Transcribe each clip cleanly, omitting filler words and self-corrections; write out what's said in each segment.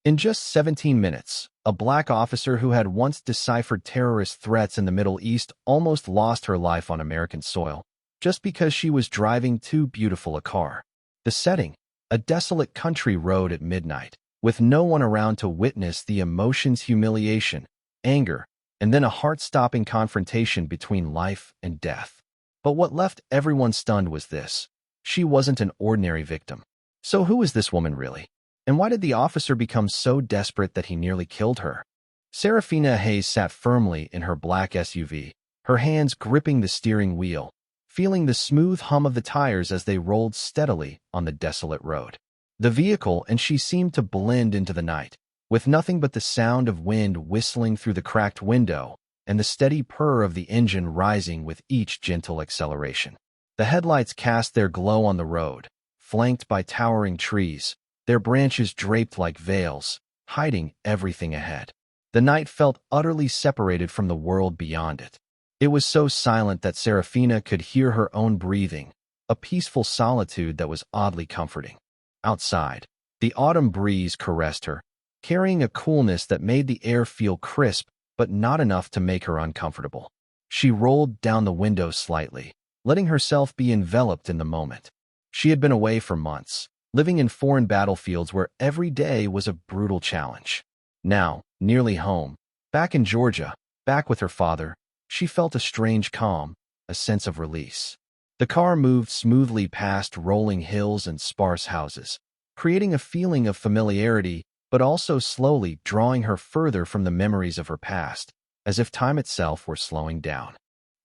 In just 17 minutes, a black officer who had once deciphered terrorist threats in the Middle East almost lost her life on American soil, just because she was driving too beautiful a car. The setting, a desolate country road at midnight, with no one around to witness the emotions, humiliation, anger, and then a heart-stopping confrontation between life and death. But what left everyone stunned was this. She wasn't an ordinary victim. So who is this woman really? And why did the officer become so desperate that he nearly killed her? Serafina Hayes sat firmly in her black SUV, her hands gripping the steering wheel, feeling the smooth hum of the tires as they rolled steadily on the desolate road. The vehicle and she seemed to blend into the night, with nothing but the sound of wind whistling through the cracked window and the steady purr of the engine rising with each gentle acceleration. The headlights cast their glow on the road, flanked by towering trees, their branches draped like veils, hiding everything ahead. The night felt utterly separated from the world beyond it. It was so silent that Serafina could hear her own breathing, a peaceful solitude that was oddly comforting. Outside, the autumn breeze caressed her, carrying a coolness that made the air feel crisp but not enough to make her uncomfortable. She rolled down the window slightly, letting herself be enveloped in the moment. She had been away for months, living in foreign battlefields where every day was a brutal challenge. Now, nearly home, back in Georgia, back with her father, she felt a strange calm, a sense of release. The car moved smoothly past rolling hills and sparse houses, creating a feeling of familiarity, but also slowly drawing her further from the memories of her past, as if time itself were slowing down.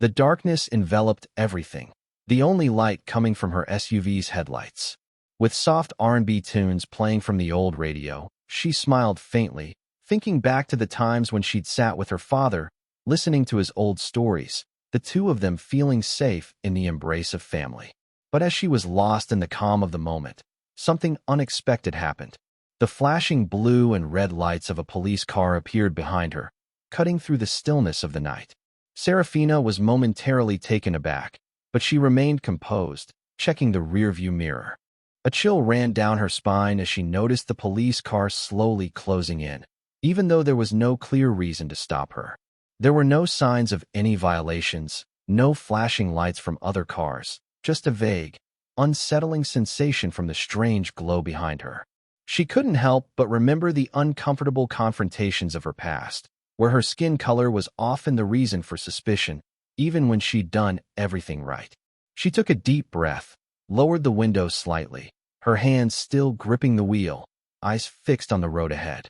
The darkness enveloped everything, the only light coming from her SUV's headlights. With soft R&B tunes playing from the old radio, she smiled faintly, thinking back to the times when she'd sat with her father, listening to his old stories, the two of them feeling safe in the embrace of family. But as she was lost in the calm of the moment, something unexpected happened. The flashing blue and red lights of a police car appeared behind her, cutting through the stillness of the night. Serafina was momentarily taken aback, but she remained composed, checking the rearview mirror. A chill ran down her spine as she noticed the police car slowly closing in, even though there was no clear reason to stop her. There were no signs of any violations, no flashing lights from other cars, just a vague, unsettling sensation from the strange glow behind her. She couldn't help but remember the uncomfortable confrontations of her past, where her skin color was often the reason for suspicion, even when she'd done everything right. She took a deep breath, lowered the window slightly, her hands still gripping the wheel, eyes fixed on the road ahead.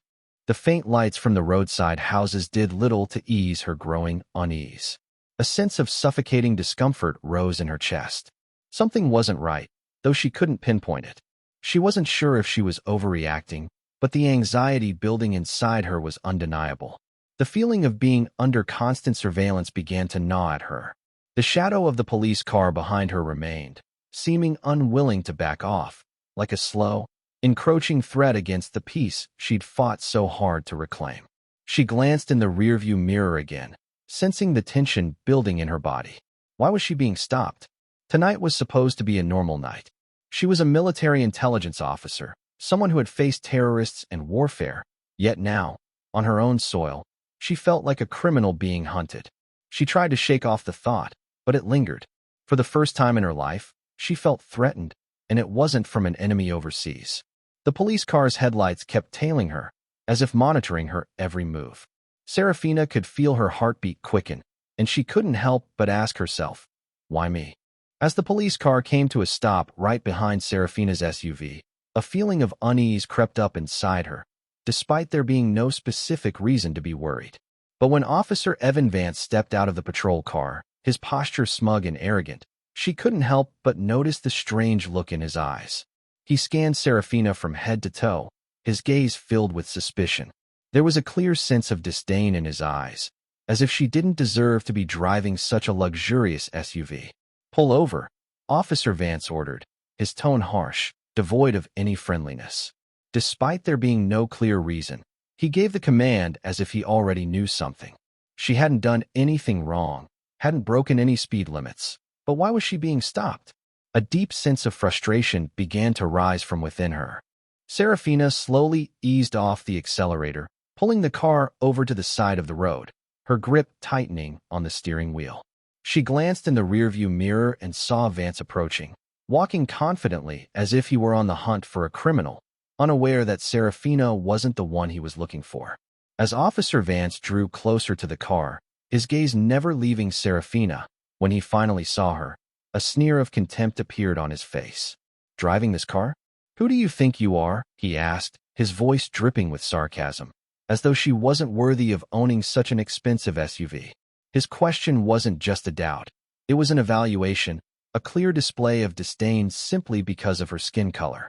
The faint lights from the roadside houses did little to ease her growing unease. A sense of suffocating discomfort rose in her chest. Something wasn't right, though she couldn't pinpoint it. She wasn't sure if she was overreacting, but the anxiety building inside her was undeniable. The feeling of being under constant surveillance began to gnaw at her. The shadow of the police car behind her remained, seeming unwilling to back off, like a slow, encroaching threat against the peace she'd fought so hard to reclaim. She glanced in the rearview mirror again, sensing the tension building in her body. Why was she being stopped? Tonight was supposed to be a normal night. She was a military intelligence officer, someone who had faced terrorists and warfare, yet now, on her own soil, she felt like a criminal being hunted. She tried to shake off the thought, but it lingered. For the first time in her life, she felt threatened, and it wasn't from an enemy overseas. The police car's headlights kept tailing her, as if monitoring her every move. Serafina could feel her heartbeat quicken, and she couldn't help but ask herself, why me? As the police car came to a stop right behind Serafina's SUV, a feeling of unease crept up inside her, despite there being no specific reason to be worried. But when Officer Evan Vance stepped out of the patrol car, his posture smug and arrogant, she couldn't help but notice the strange look in his eyes. He scanned Serafina from head to toe, his gaze filled with suspicion. There was a clear sense of disdain in his eyes, as if she didn't deserve to be driving such a luxurious SUV. Pull over, Officer Vance ordered, his tone harsh, devoid of any friendliness. Despite there being no clear reason, he gave the command as if he already knew something. She hadn't done anything wrong, hadn't broken any speed limits. But why was she being stopped? A deep sense of frustration began to rise from within her. Serafina slowly eased off the accelerator, pulling the car over to the side of the road, her grip tightening on the steering wheel. She glanced in the rearview mirror and saw Vance approaching, walking confidently as if he were on the hunt for a criminal, unaware that Serafina wasn't the one he was looking for. As Officer Vance drew closer to the car, his gaze never leaving Serafina, when he finally saw her, a sneer of contempt appeared on his face. "Driving this car? Who do you think you are?" he asked, his voice dripping with sarcasm, as though she wasn't worthy of owning such an expensive SUV. His question wasn't just a doubt. It was an evaluation, a clear display of disdain simply because of her skin color.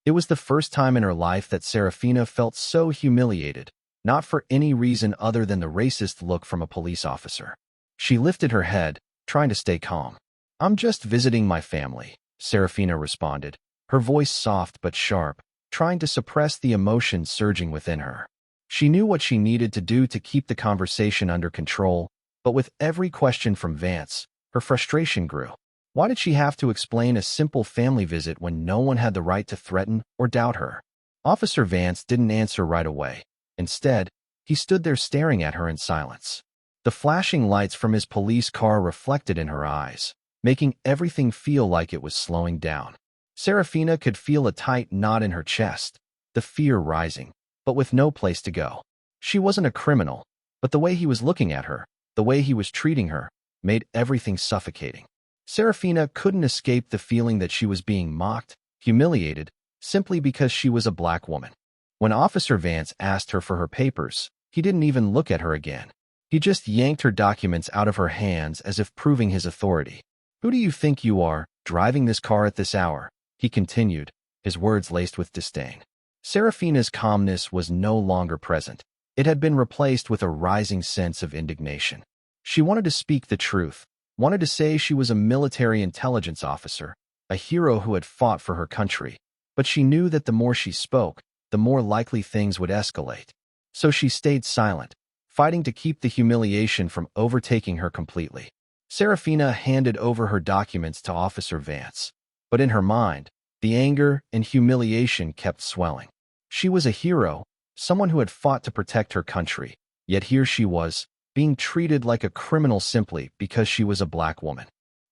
It was the first time in her life that Serafina felt so humiliated, not for any reason other than the racist look from a police officer. She lifted her head, trying to stay calm. "I'm just visiting my family," Serafina responded, her voice soft but sharp, trying to suppress the emotion surging within her. She knew what she needed to do to keep the conversation under control, but with every question from Vance, her frustration grew. Why did she have to explain a simple family visit when no one had the right to threaten or doubt her? Officer Vance didn't answer right away. Instead, he stood there staring at her in silence. The flashing lights from his police car reflected in her eyes, making everything feel like it was slowing down. Serafina could feel a tight knot in her chest, the fear rising, but with no place to go. She wasn't a criminal, but the way he was looking at her, the way he was treating her, made everything suffocating. Serafina couldn't escape the feeling that she was being mocked, humiliated, simply because she was a black woman. When Officer Vance asked her for her papers, he didn't even look at her again. He just yanked her documents out of her hands as if proving his authority. "Who do you think you are, driving this car at this hour?" he continued, his words laced with disdain. Serafina's calmness was no longer present. It had been replaced with a rising sense of indignation. She wanted to speak the truth, wanted to say she was a military intelligence officer, a hero who had fought for her country, but she knew that the more she spoke, the more likely things would escalate. So she stayed silent, fighting to keep the humiliation from overtaking her completely. Serafina handed over her documents to Officer Vance, but in her mind, the anger and humiliation kept swelling. She was a hero, someone who had fought to protect her country, yet here she was, being treated like a criminal simply because she was a black woman.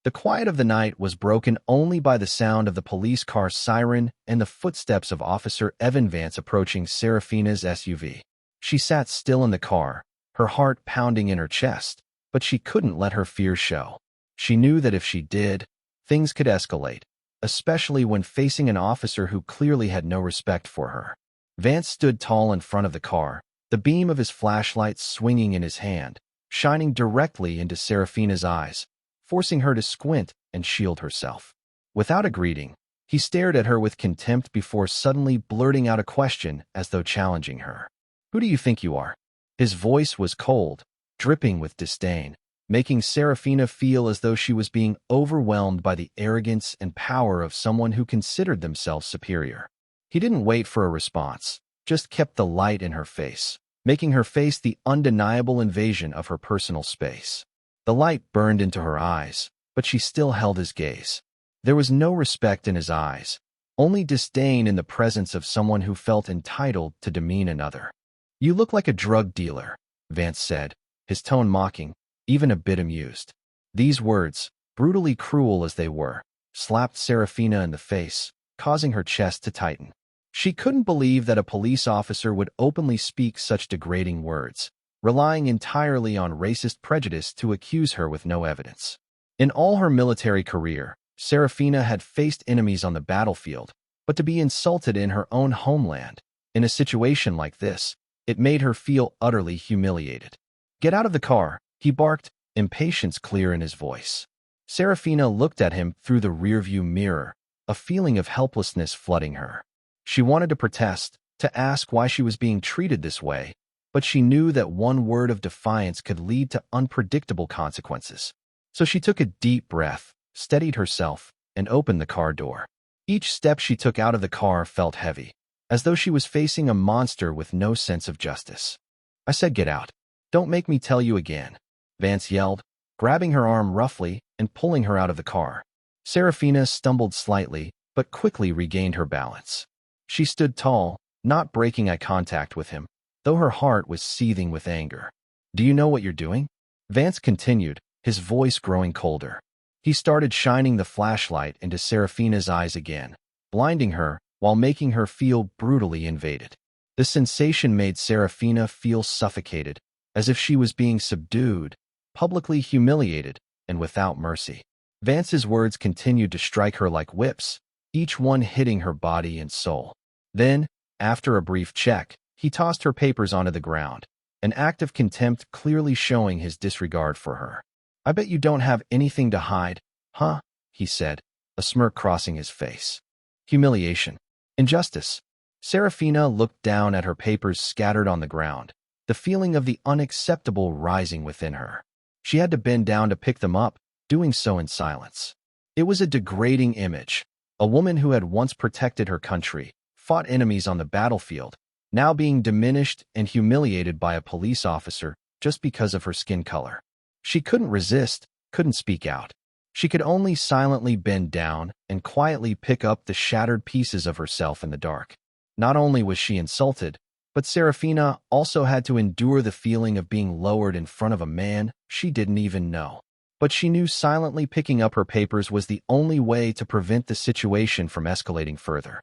The quiet of the night was broken only by the sound of the police car siren and the footsteps of Officer Evan Vance approaching Serafina's SUV. She sat still in the car, her heart pounding in her chest, but she couldn't let her fear show. She knew that if she did, things could escalate, especially when facing an officer who clearly had no respect for her. Vance stood tall in front of the car, the beam of his flashlight swinging in his hand, shining directly into Serafina's eyes, forcing her to squint and shield herself. Without a greeting, he stared at her with contempt before suddenly blurting out a question as though challenging her. "Who do you think you are?" His voice was cold, dripping with disdain, making Serafina feel as though she was being overwhelmed by the arrogance and power of someone who considered themselves superior. He didn't wait for a response, just kept the light in her face, making her face the undeniable invasion of her personal space. The light burned into her eyes, but she still held his gaze. There was no respect in his eyes, only disdain in the presence of someone who felt entitled to demean another. "You look like a drug dealer," Vance said, his tone mocking, even a bit amused. These words, brutally cruel as they were, slapped Serafina in the face, causing her chest to tighten. She couldn't believe that a police officer would openly speak such degrading words, relying entirely on racist prejudice to accuse her with no evidence. In all her military career, Serafina had faced enemies on the battlefield, but to be insulted in her own homeland, in a situation like this, it made her feel utterly humiliated. "Get out of the car," he barked, impatience clear in his voice. Serafina looked at him through the rearview mirror, a feeling of helplessness flooding her. She wanted to protest, to ask why she was being treated this way, but she knew that one word of defiance could lead to unpredictable consequences. So she took a deep breath, steadied herself, and opened the car door. Each step she took out of the car felt heavy, as though she was facing a monster with no sense of justice. "I said get out. Don't make me tell you again," Vance yelled, grabbing her arm roughly and pulling her out of the car. Serafina stumbled slightly, but quickly regained her balance. She stood tall, not breaking eye contact with him, though her heart was seething with anger. "Do you know what you're doing?" Vance continued, his voice growing colder. He started shining the flashlight into Serafina's eyes again, blinding her while making her feel brutally invaded. The sensation made Serafina feel suffocated, as if she was being subdued, publicly humiliated, and without mercy. Vance's words continued to strike her like whips, each one hitting her body and soul. Then, after a brief check, he tossed her papers onto the ground, an act of contempt clearly showing his disregard for her. "I bet you don't have anything to hide, huh?" he said, a smirk crossing his face. Humiliation. Injustice. Serafina looked down at her papers scattered on the ground, the feeling of the unacceptable rising within her. She had to bend down to pick them up, doing so in silence. It was a degrading image. A woman who had once protected her country, fought enemies on the battlefield, now being diminished and humiliated by a police officer just because of her skin color. She couldn't resist, couldn't speak out. She could only silently bend down and quietly pick up the shattered pieces of herself in the dark. Not only was she insulted, but Serafina also had to endure the feeling of being lowered in front of a man she didn't even know. But she knew silently picking up her papers was the only way to prevent the situation from escalating further.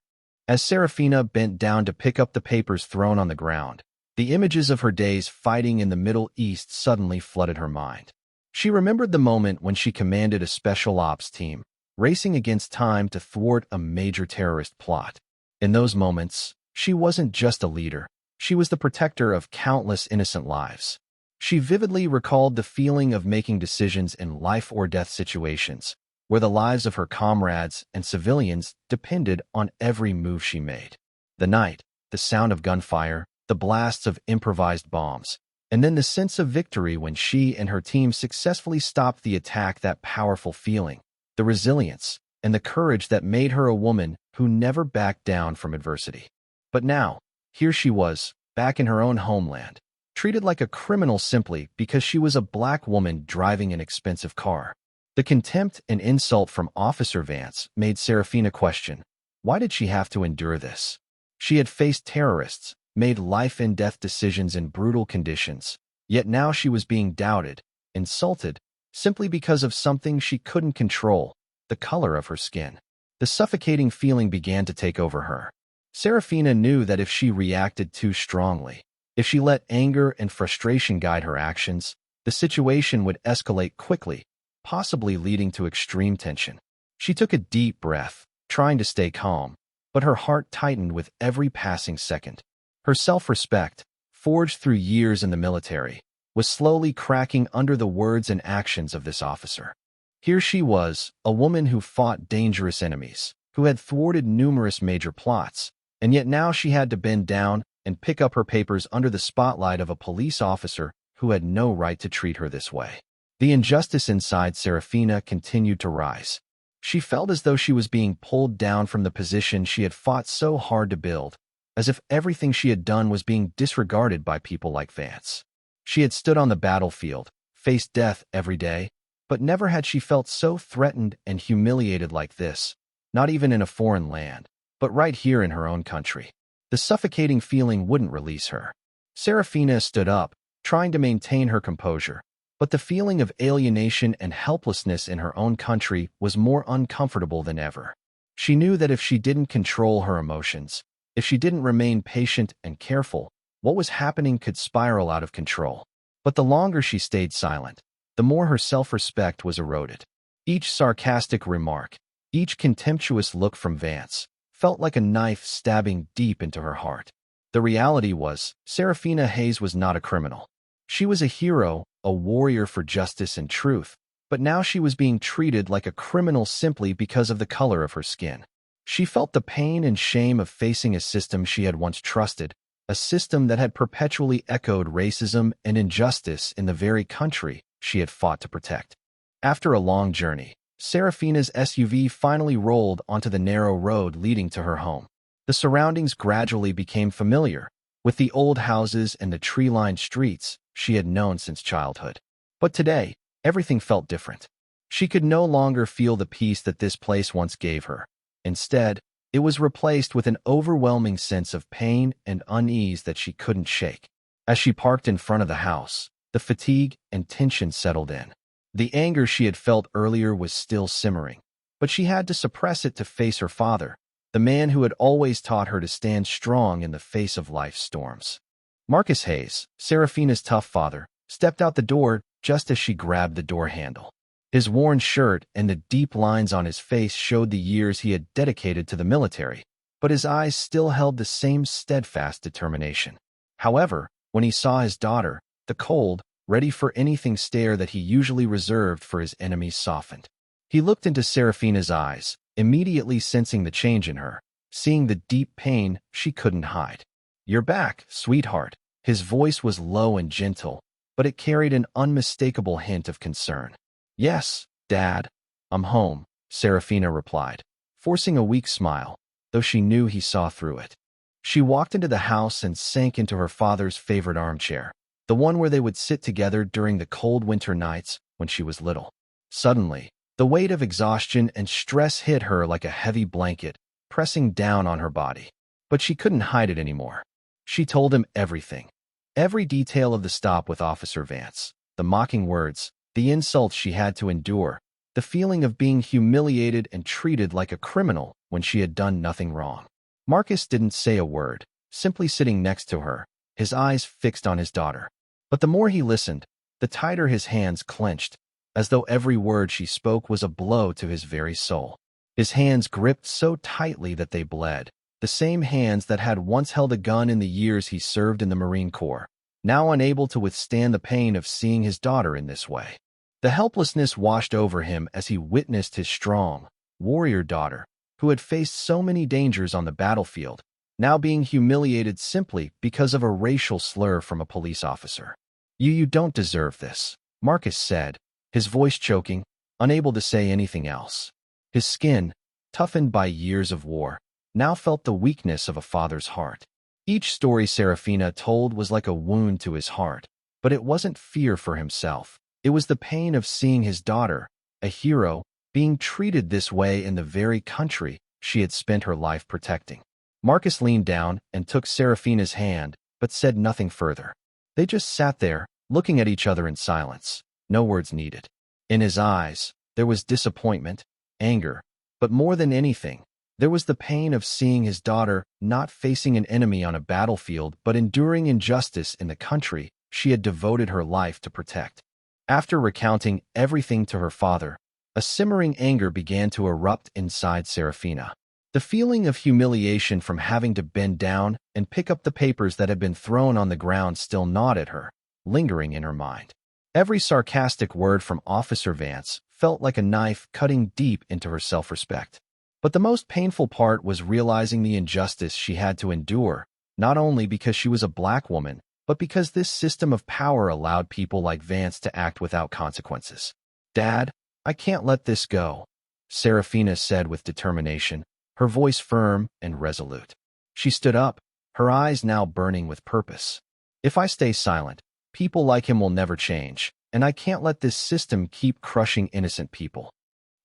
As Serafina bent down to pick up the papers thrown on the ground, the images of her days fighting in the Middle East suddenly flooded her mind. She remembered the moment when she commanded a special ops team, racing against time to thwart a major terrorist plot. In those moments, she wasn't just a leader, she was the protector of countless innocent lives. She vividly recalled the feeling of making decisions in life-or-death situations, where the lives of her comrades and civilians depended on every move she made. The night, the sound of gunfire, the blasts of improvised bombs, and then the sense of victory when she and her team successfully stopped the attack. That powerful feeling, the resilience, and the courage that made her a woman who never backed down from adversity. But now, here she was, back in her own homeland, treated like a criminal simply because she was a black woman driving an expensive car. The contempt and insult from Officer Vance made Serafina question, why did she have to endure this? She had faced terrorists, made life-and-death decisions in brutal conditions, yet now she was being doubted, insulted, simply because of something she couldn't control, the color of her skin. The suffocating feeling began to take over her. Serafina knew that if she reacted too strongly, if she let anger and frustration guide her actions, the situation would escalate quickly, possibly leading to extreme tension. She took a deep breath, trying to stay calm, but her heart tightened with every passing second. Her self-respect, forged through years in the military, was slowly cracking under the words and actions of this officer. Here she was, a woman who fought dangerous enemies, who had thwarted numerous major plots, and yet now she had to bend down and pick up her papers under the spotlight of a police officer who had no right to treat her this way. The injustice inside Serafina continued to rise. She felt as though she was being pulled down from the position she had fought so hard to build, as if everything she had done was being disregarded by people like Vance. She had stood on the battlefield, faced death every day, but never had she felt so threatened and humiliated like this, not even in a foreign land, but right here in her own country. The suffocating feeling wouldn't release her. Serafina stood up, trying to maintain her composure, but the feeling of alienation and helplessness in her own country was more uncomfortable than ever. She knew that if she didn't control her emotions, if she didn't remain patient and careful, what was happening could spiral out of control. But the longer she stayed silent, the more her self-respect was eroded. Each sarcastic remark, each contemptuous look from Vance, felt like a knife stabbing deep into her heart. The reality was, Serafina Hayes was not a criminal. She was a hero, a warrior for justice and truth, but now she was being treated like a criminal simply because of the color of her skin. She felt the pain and shame of facing a system she had once trusted, a system that had perpetually echoed racism and injustice in the very country she had fought to protect. After a long journey, Serafina's SUV finally rolled onto the narrow road leading to her home. The surroundings gradually became familiar, with the old houses and the tree-lined streets she had known since childhood. But today, everything felt different. She could no longer feel the peace that this place once gave her. Instead, It was replaced with an overwhelming sense of pain and unease that she couldn't shake. As she parked in front of the house, the fatigue and tension settled in. The anger she had felt earlier was still simmering, but she had to suppress it to face her father, the man who had always taught her to stand strong in the face of life's storms. Marcus Hayes, Serafina's tough father, stepped out the door just as she grabbed the door handle. His worn shirt and the deep lines on his face showed the years he had dedicated to the military, but his eyes still held the same steadfast determination. However, when he saw his daughter, the cold, ready for anything stare that he usually reserved for his enemies softened. He looked into Serafina's eyes, immediately sensing the change in her, seeing the deep pain she couldn't hide. "You're back, sweetheart." His voice was low and gentle, but it carried an unmistakable hint of concern. "Yes, Dad, I'm home," Serafina replied, forcing a weak smile, though she knew he saw through it. She walked into the house and sank into her father's favorite armchair, the one where they would sit together during the cold winter nights when she was little. Suddenly, the weight of exhaustion and stress hit her like a heavy blanket, pressing down on her body. But she couldn't hide it anymore. She told him everything. Every detail of the stop with Officer Vance, the mocking words, the insults she had to endure, the feeling of being humiliated and treated like a criminal when she had done nothing wrong. Marcus didn't say a word, simply sitting next to her, his eyes fixed on his daughter. But the more he listened, the tighter his hands clenched, as though every word she spoke was a blow to his very soul. His hands gripped so tightly that they bled, the same hands that had once held a gun in the years he served in the Marine Corps, now unable to withstand the pain of seeing his daughter in this way. The helplessness washed over him as he witnessed his strong, warrior daughter, who had faced so many dangers on the battlefield, now being humiliated simply because of a racial slur from a police officer. You don't deserve this," Marcus said, his voice choking, unable to say anything else. His skin, toughened by years of war, now felt the weakness of a father's heart. Each story Serafina told was like a wound to his heart, but it wasn't fear for himself. It was the pain of seeing his daughter, a hero, being treated this way in the very country she had spent her life protecting. Marcus leaned down and took Serafina's hand, but said nothing further. They just sat there, looking at each other in silence, no words needed. In his eyes, there was disappointment, anger, but more than anything, there was the pain of seeing his daughter not facing an enemy on a battlefield but enduring injustice in the country she had devoted her life to protect. After recounting everything to her father, a simmering anger began to erupt inside Serafina. The feeling of humiliation from having to bend down and pick up the papers that had been thrown on the ground still gnawed at her, lingering in her mind. Every sarcastic word from Officer Vance felt like a knife cutting deep into her self-respect. But the most painful part was realizing the injustice she had to endure, not only because she was a black woman, but because this system of power allowed people like Vance to act without consequences. "Dad, I can't let this go," Serafina said with determination, her voice firm and resolute. She stood up, her eyes now burning with purpose. "If I stay silent, people like him will never change, and I can't let this system keep crushing innocent people."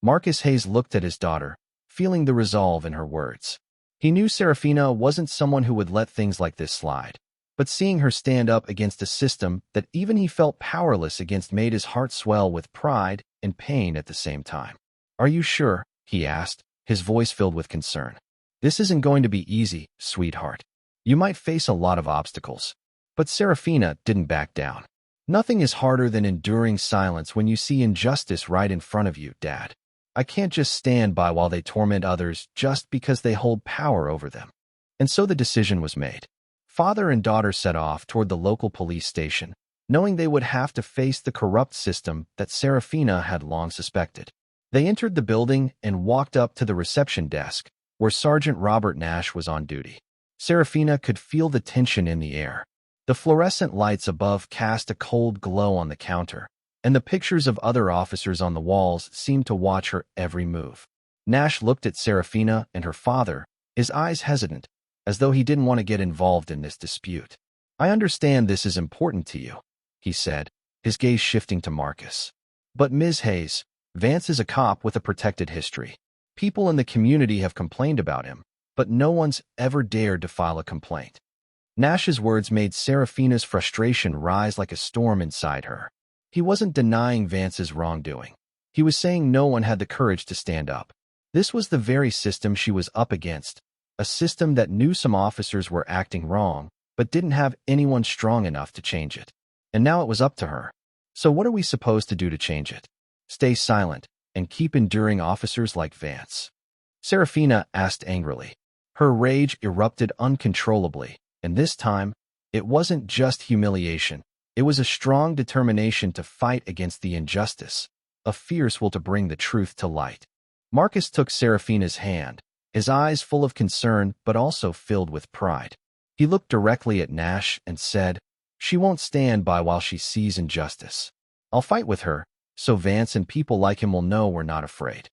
Marcus Hayes looked at his daughter, feeling the resolve in her words. He knew Serafina wasn't someone who would let things like this slide, but seeing her stand up against a system that even he felt powerless against made his heart swell with pride and pain at the same time. "Are you sure?" he asked, his voice filled with concern. "This isn't going to be easy, sweetheart. You might face a lot of obstacles." But Serafina didn't back down. "Nothing is harder than enduring silence when you see injustice right in front of you, Dad. I can't just stand by while they torment others just because they hold power over them." And so the decision was made. Father and daughter set off toward the local police station, knowing they would have to face the corrupt system that Serafina had long suspected. They entered the building and walked up to the reception desk, where Sergeant Robert Nash was on duty. Serafina could feel the tension in the air. The fluorescent lights above cast a cold glow on the counter, and the pictures of other officers on the walls seemed to watch her every move. Nash looked at Serafina and her father, his eyes hesitant, as though he didn't want to get involved in this dispute. "I understand this is important to you," he said, his gaze shifting to Marcus. "But Ms. Hayes, Vance is a cop with a protected history. People in the community have complained about him, but no one's ever dared to file a complaint. Nash's words made Serafina's frustration rise like a storm inside her. He wasn't denying Vance's wrongdoing. He was saying no one had the courage to stand up. This was the very system she was up against, a system that knew some officers were acting wrong, but didn't have anyone strong enough to change it. And now it was up to her. So what are we supposed to do to change it? Stay silent and keep enduring officers like Vance? Serafina asked angrily. Her rage erupted uncontrollably, and this time, it wasn't just humiliation. It was a strong determination to fight against the injustice, a fierce will to bring the truth to light. Marcus took Serafina's hand, his eyes full of concern but also filled with pride. He looked directly at Nash and said, "She won't stand by while she sees injustice. I'll fight with her, so Vance and people like him will know we're not afraid."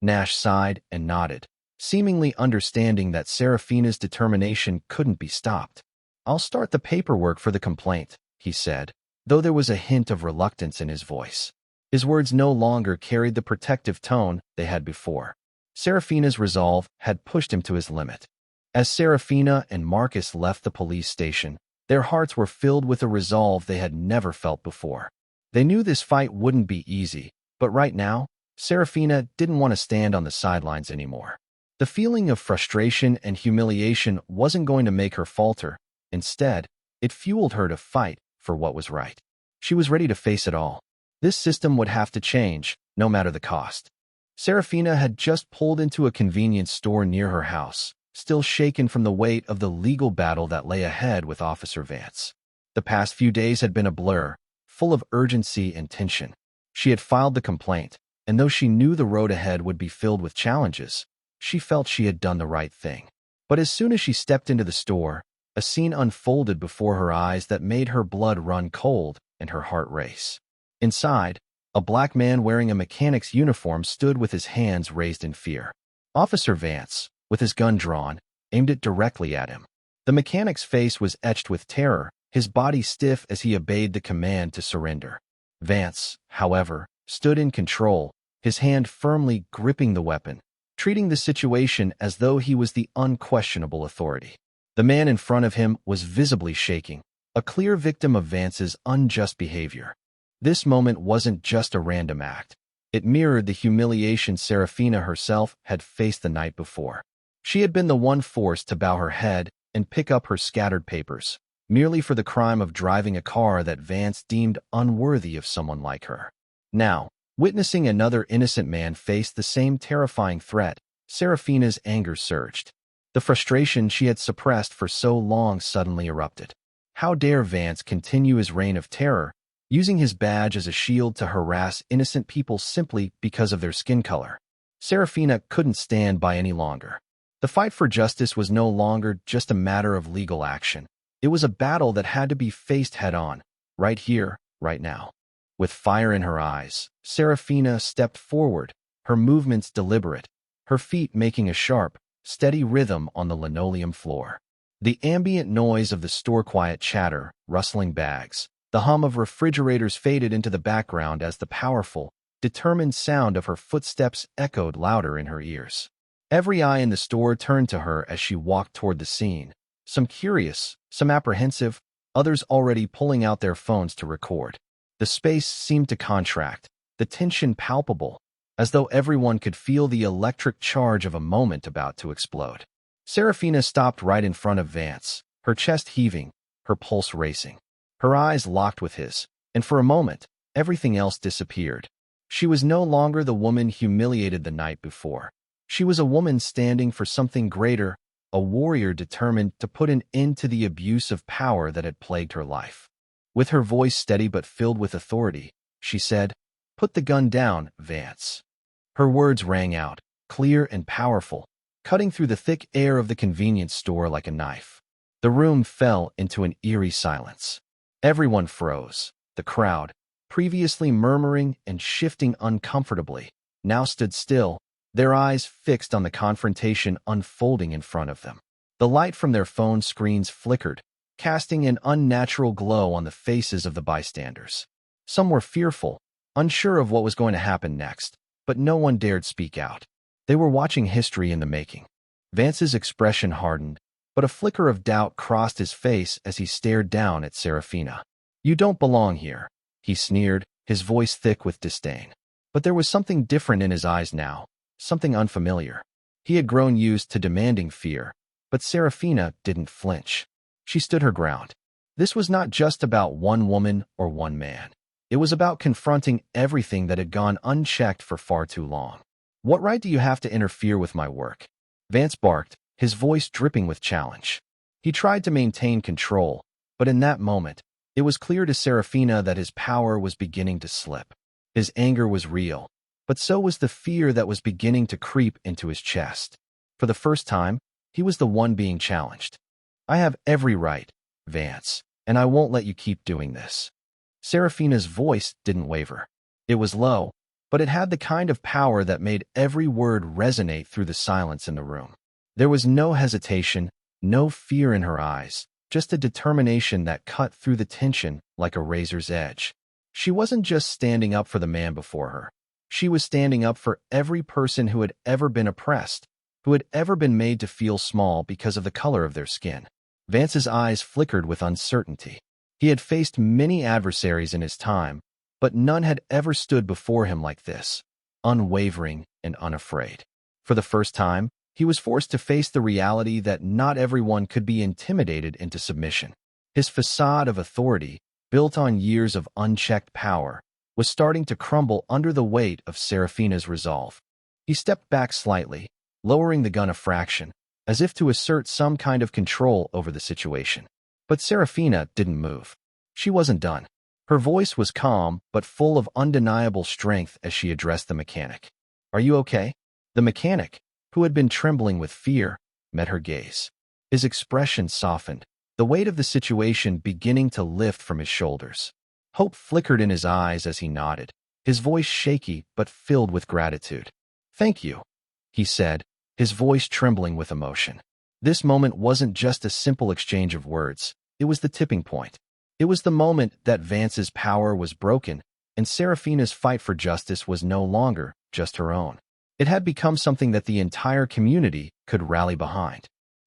Nash sighed and nodded, seemingly understanding that Serafina's determination couldn't be stopped. "I'll start the paperwork for the complaint," he said, though there was a hint of reluctance in his voice. His words no longer carried the protective tone they had before. Serafina's resolve had pushed him to his limit. As Serafina and Marcus left the police station, their hearts were filled with a resolve they had never felt before. They knew this fight wouldn't be easy, but right now, Serafina didn't want to stand on the sidelines anymore. The feeling of frustration and humiliation wasn't going to make her falter. Instead, it fueled her to fight for what was right. She was ready to face it all. This system would have to change, no matter the cost. Serafina had just pulled into a convenience store near her house, still shaken from the weight of the legal battle that lay ahead with Officer Vance. The past few days had been a blur, full of urgency and tension. She had filed the complaint, and though she knew the road ahead would be filled with challenges, she felt she had done the right thing. But as soon as she stepped into the store, a scene unfolded before her eyes that made her blood run cold and her heart race. Inside, a black man wearing a mechanic's uniform stood with his hands raised in fear. Officer Vance, with his gun drawn, aimed it directly at him. The mechanic's face was etched with terror, his body stiff as he obeyed the command to surrender. Vance, however, stood in control, his hand firmly gripping the weapon, treating the situation as though he was the unquestionable authority. The man in front of him was visibly shaking, a clear victim of Vance's unjust behavior. This moment wasn't just a random act. It mirrored the humiliation Serafina herself had faced the night before. She had been the one forced to bow her head and pick up her scattered papers, merely for the crime of driving a car that Vance deemed unworthy of someone like her. Now, witnessing another innocent man face the same terrifying threat, Serafina's anger surged. The frustration she had suppressed for so long suddenly erupted. How dare Vance continue his reign of terror, using his badge as a shield to harass innocent people simply because of their skin color? Serafina couldn't stand by any longer. The fight for justice was no longer just a matter of legal action. It was a battle that had to be faced head-on, right here, right now. With fire in her eyes, Serafina stepped forward, her movements deliberate, her feet making a sharp, steady rhythm on the linoleum floor. The ambient noise of the store-quiet chatter, rustling bags, the hum of refrigerators faded into the background as the powerful, determined sound of her footsteps echoed louder in her ears. Every eye in the store turned to her as she walked toward the scene, some curious, some apprehensive, others already pulling out their phones to record. The space seemed to contract, the tension palpable, as though everyone could feel the electric charge of a moment about to explode. Serafina stopped right in front of Vance, her chest heaving, her pulse racing. Her eyes locked with his, and for a moment, everything else disappeared. She was no longer the woman humiliated the night before. She was a woman standing for something greater, a warrior determined to put an end to the abuse of power that had plagued her life. With her voice steady but filled with authority, she said, "Put the gun down, Vance." Her words rang out, clear and powerful, cutting through the thick air of the convenience store like a knife. The room fell into an eerie silence. Everyone froze. The crowd, previously murmuring and shifting uncomfortably, now stood still, their eyes fixed on the confrontation unfolding in front of them. The light from their phone screens flickered, casting an unnatural glow on the faces of the bystanders. Some were fearful, unsure of what was going to happen next, but no one dared speak out. They were watching history in the making. Vance's expression hardened, but a flicker of doubt crossed his face as he stared down at Serafina. "You don't belong here," he sneered, his voice thick with disdain. But there was something different in his eyes now, something unfamiliar. He had grown used to demanding fear, but Serafina didn't flinch. She stood her ground. This was not just about one woman or one man. It was about confronting everything that had gone unchecked for far too long. "What right do you have to interfere with my work?" Vance barked, his voice dripping with challenge. He tried to maintain control, but in that moment, it was clear to Serafina that his power was beginning to slip. His anger was real, but so was the fear that was beginning to creep into his chest. For the first time, he was the one being challenged. "I have every right, Vance, and I won't let you keep doing this." Serafina's voice didn't waver. It was low, but it had the kind of power that made every word resonate through the silence in the room. There was no hesitation, no fear in her eyes, just a determination that cut through the tension like a razor's edge. She wasn't just standing up for the man before her. She was standing up for every person who had ever been oppressed, who had ever been made to feel small because of the color of their skin. Vance's eyes flickered with uncertainty. He had faced many adversaries in his time, but none had ever stood before him like this, unwavering and unafraid. For the first time, he was forced to face the reality that not everyone could be intimidated into submission. His facade of authority, built on years of unchecked power, was starting to crumble under the weight of Serafina's resolve. He stepped back slightly, lowering the gun a fraction, as if to assert some kind of control over the situation. But Serafina didn't move. She wasn't done. Her voice was calm but full of undeniable strength as she addressed the mechanic. "Are you okay?" The mechanic, who had been trembling with fear, met her gaze. His expression softened, the weight of the situation beginning to lift from his shoulders. Hope flickered in his eyes as he nodded, his voice shaky but filled with gratitude. "Thank you," he said, his voice trembling with emotion. This moment wasn't just a simple exchange of words. It was the tipping point. It was the moment that Vance's power was broken, and Serafina's fight for justice was no longer just her own. It had become something that the entire community could rally behind.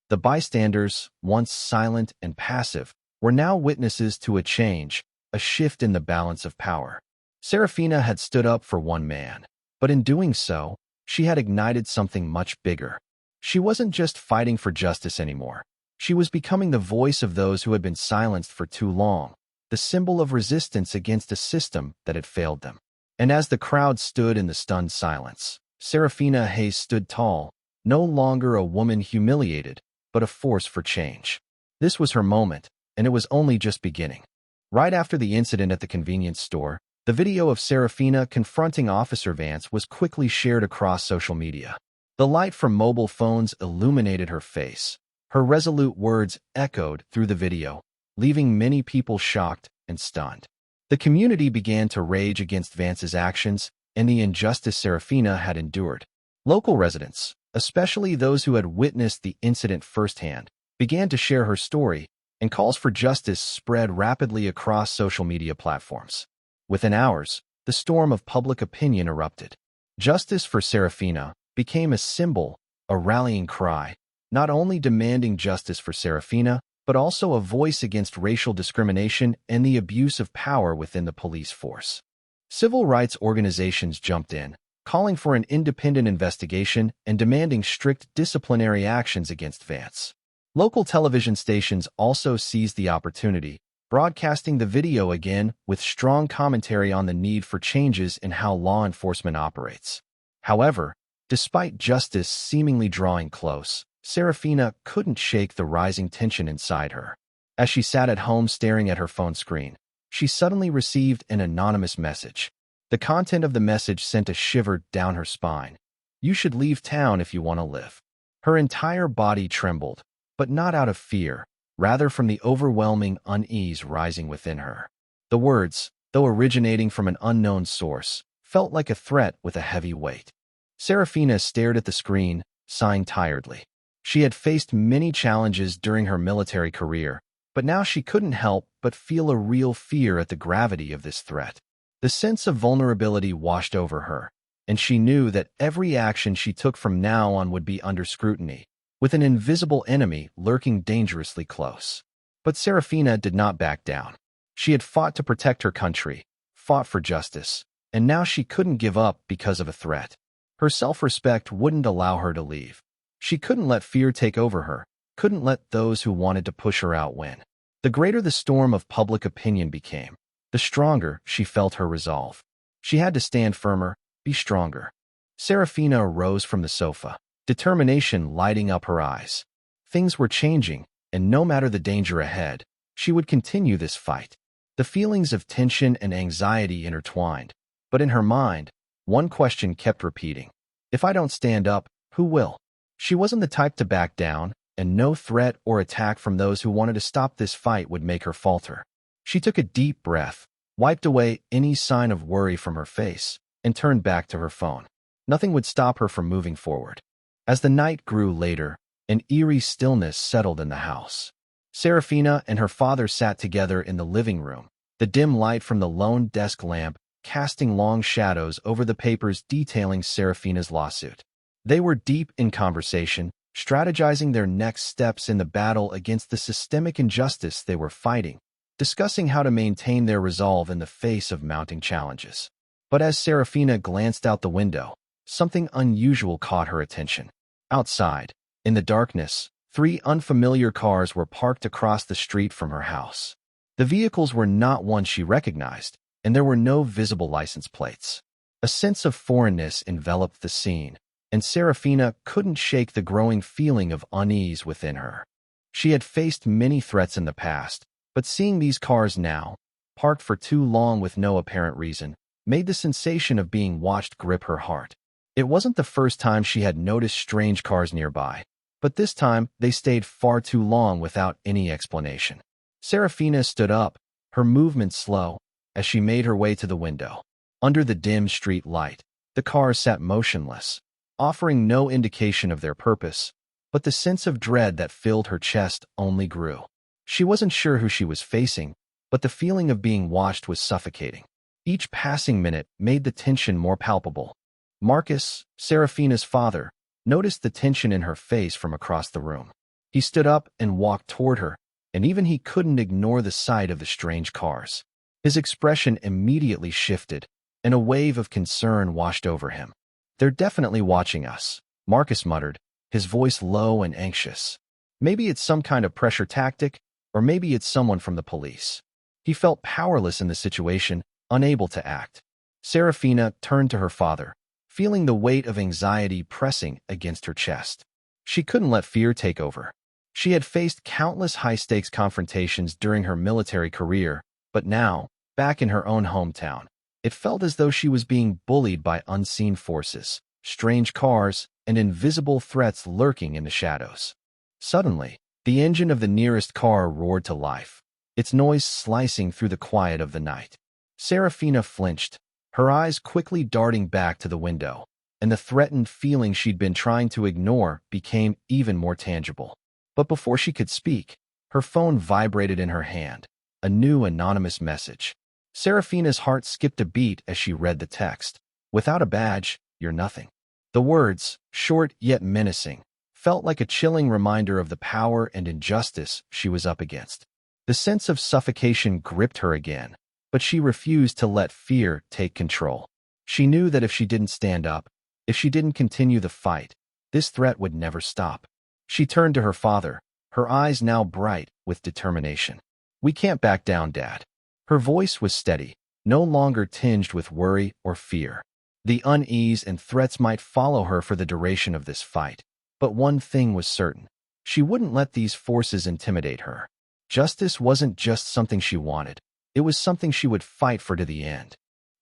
The bystanders, once silent and passive, were now witnesses to a change, a shift in the balance of power. Serafina had stood up for one man, but in doing so, she had ignited something much bigger. She wasn't just fighting for justice anymore. She was becoming the voice of those who had been silenced for too long, the symbol of resistance against a system that had failed them. And as the crowd stood in the stunned silence, Serafina Hayes stood tall, no longer a woman humiliated, but a force for change. This was her moment, and it was only just beginning. Right after the incident at the convenience store, the video of Serafina confronting Officer Vance was quickly shared across social media. The light from mobile phones illuminated her face. Her resolute words echoed through the video, leaving many people shocked and stunned. The community began to rage against Vance's actions and the injustice Serafina had endured. Local residents, especially those who had witnessed the incident firsthand, began to share her story, and calls for justice spread rapidly across social media platforms. Within hours, the storm of public opinion erupted. Justice for Serafina became a symbol, a rallying cry, not only demanding justice for Serafina, but also a voice against racial discrimination and the abuse of power within the police force. Civil rights organizations jumped in, calling for an independent investigation and demanding strict disciplinary actions against Vance. Local television stations also seized the opportunity, broadcasting the video again with strong commentary on the need for changes in how law enforcement operates. However, despite justice seemingly drawing close, Serafina couldn't shake the rising tension inside her. As she sat at home staring at her phone screen, she suddenly received an anonymous message. The content of the message sent a shiver down her spine. "You should leave town if you want to live." Her entire body trembled, but not out of fear, rather from the overwhelming unease rising within her. The words, though originating from an unknown source, felt like a threat with a heavy weight. Serafina stared at the screen, sighing tiredly. She had faced many challenges during her military career, but now she couldn't help but feel a real fear at the gravity of this threat. The sense of vulnerability washed over her, and she knew that every action she took from now on would be under scrutiny. with an invisible enemy lurking dangerously close. But Serafina did not back down. She had fought to protect her country, fought for justice, and now she couldn't give up because of a threat. Her self-respect wouldn't allow her to leave. She couldn't let fear take over her, couldn't let those who wanted to push her out win. The greater the storm of public opinion became, the stronger she felt her resolve. She had to stand firmer, be stronger. Serafina arose from the sofa, determination lighting up her eyes. Things were changing, and no matter the danger ahead, she would continue this fight. The feelings of tension and anxiety intertwined, but in her mind, one question kept repeating. If I don't stand up, who will? She wasn't the type to back down, and no threat or attack from those who wanted to stop this fight would make her falter. She took a deep breath, wiped away any sign of worry from her face, and turned back to her phone. Nothing would stop her from moving forward. As the night grew later, an eerie stillness settled in the house. Serafina and her father sat together in the living room, the dim light from the lone desk lamp casting long shadows over the papers detailing Serafina's lawsuit. They were deep in conversation, strategizing their next steps in the battle against the systemic injustice they were fighting, discussing how to maintain their resolve in the face of mounting challenges. But as Serafina glanced out the window, something unusual caught her attention. Outside, in the darkness, 3 unfamiliar cars were parked across the street from her house. The vehicles were not ones she recognized, and there were no visible license plates. A sense of foreignness enveloped the scene, and Serafina couldn't shake the growing feeling of unease within her. She had faced many threats in the past, but seeing these cars now, parked for too long with no apparent reason, made the sensation of being watched grip her heart. It wasn't the first time she had noticed strange cars nearby, but this time they stayed far too long without any explanation. Serafina stood up, her movement slow, as she made her way to the window. Under the dim street light, the cars sat motionless, offering no indication of their purpose, but the sense of dread that filled her chest only grew. She wasn't sure who she was facing, but the feeling of being watched was suffocating. Each passing minute made the tension more palpable. Marcus, Serafina's father, noticed the tension in her face from across the room. He stood up and walked toward her, and even he couldn't ignore the sight of the strange cars. His expression immediately shifted, and a wave of concern washed over him. "They're definitely watching us," Marcus muttered, his voice low and anxious. Maybe it's some kind of pressure tactic, or maybe it's someone from the police. He felt powerless in the situation, unable to act. Serafina turned to her father, feeling the weight of anxiety pressing against her chest. She couldn't let fear take over. She had faced countless high-stakes confrontations during her military career, but now, back in her own hometown, it felt as though she was being bullied by unseen forces, strange cars, and invisible threats lurking in the shadows. Suddenly, the engine of the nearest car roared to life, its noise slicing through the quiet of the night. Serafina flinched, her eyes quickly darting back to the window, and the threatened feeling she'd been trying to ignore became even more tangible. But before she could speak, her phone vibrated in her hand, a new anonymous message. Serafina's heart skipped a beat as she read the text. "Without a badge, you're nothing." The words, short yet menacing, felt like a chilling reminder of the power and injustice she was up against. The sense of suffocation gripped her again, but she refused to let fear take control. She knew that if she didn't stand up, if she didn't continue the fight, this threat would never stop. She turned to her father, her eyes now bright with determination. "We can't back down, Dad." Her voice was steady, no longer tinged with worry or fear. The unease and threats might follow her for the duration of this fight, but one thing was certain. She wouldn't let these forces intimidate her. Justice wasn't just something she wanted. It was something she would fight for to the end.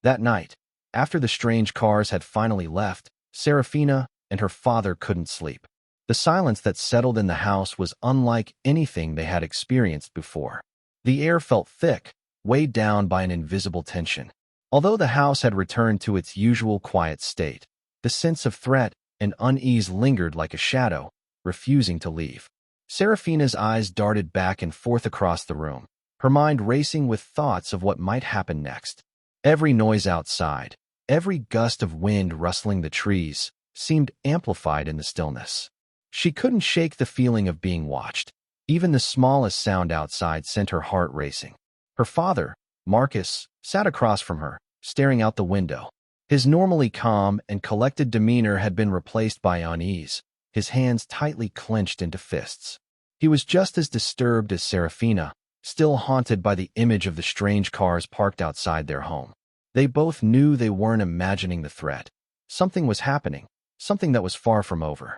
That night, after the strange cars had finally left, Serafina and her father couldn't sleep. The silence that settled in the house was unlike anything they had experienced before. The air felt thick, weighed down by an invisible tension. Although the house had returned to its usual quiet state, the sense of threat and unease lingered like a shadow, refusing to leave. Serafina's eyes darted back and forth across the room, her mind racing with thoughts of what might happen next. Every noise outside, every gust of wind rustling the trees, seemed amplified in the stillness. She couldn't shake the feeling of being watched. Even the smallest sound outside sent her heart racing. Her father, Marcus, sat across from her, staring out the window. His normally calm and collected demeanor had been replaced by unease, his hands tightly clenched into fists. He was just as disturbed as Serafina, still haunted by the image of the strange cars parked outside their home. They both knew they weren't imagining the threat. Something was happening, something that was far from over.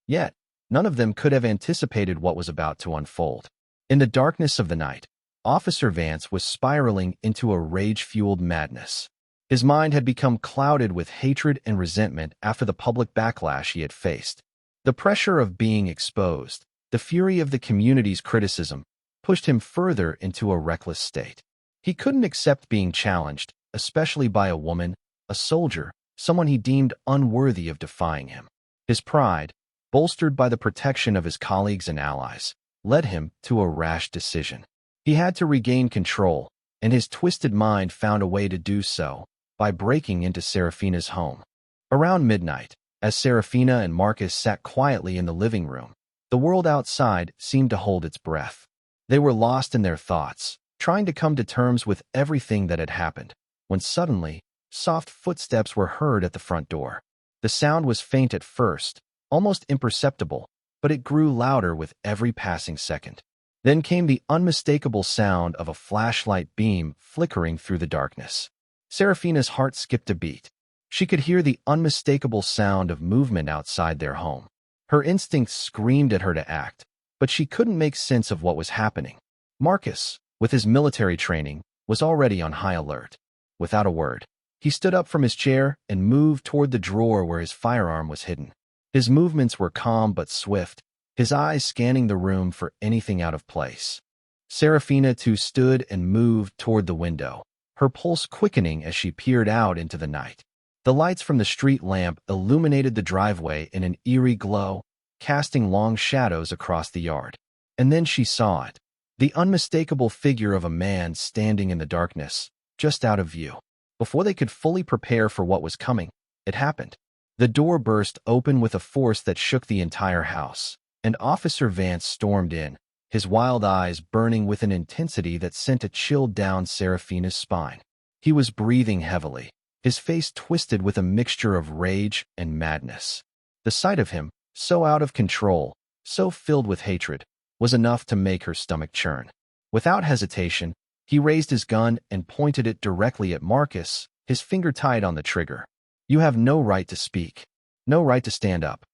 Yet, none of them could have anticipated what was about to unfold. In the darkness of the night, Officer Vance was spiraling into a rage-fueled madness. His mind had become clouded with hatred and resentment after the public backlash he had faced. The pressure of being exposed, the fury of the community's criticism, pushed him further into a reckless state. He couldn't accept being challenged, especially by a woman, a soldier, someone he deemed unworthy of defying him. His pride, bolstered by the protection of his colleagues and allies, led him to a rash decision. He had to regain control, and his twisted mind found a way to do so by breaking into Serafina's home. Around midnight, as Serafina and Marcus sat quietly in the living room, the world outside seemed to hold its breath. They were lost in their thoughts, trying to come to terms with everything that had happened, when suddenly, soft footsteps were heard at the front door. The sound was faint at first, almost imperceptible, but it grew louder with every passing second. Then came the unmistakable sound of a flashlight beam flickering through the darkness. Serafina's heart skipped a beat. She could hear the unmistakable sound of movement outside their home. Her instincts screamed at her to act, but she couldn't make sense of what was happening. Marcus, with his military training, was already on high alert. Without a word, he stood up from his chair and moved toward the drawer where his firearm was hidden. His movements were calm but swift, his eyes scanning the room for anything out of place. Serafina too stood and moved toward the window, her pulse quickening as she peered out into the night. The lights from the street lamp illuminated the driveway in an eerie glow, casting long shadows across the yard. And then she saw it, the unmistakable figure of a man standing in the darkness, just out of view. Before they could fully prepare for what was coming, it happened. The door burst open with a force that shook the entire house, and Officer Vance stormed in, his wild eyes burning with an intensity that sent a chill down Serafina's spine. He was breathing heavily, his face twisted with a mixture of rage and madness. The sight of him, so out of control, so filled with hatred, was enough to make her stomach churn. Without hesitation, he raised his gun and pointed it directly at Marcus, his finger tight on the trigger. "You have no right to speak. No right to stand up,"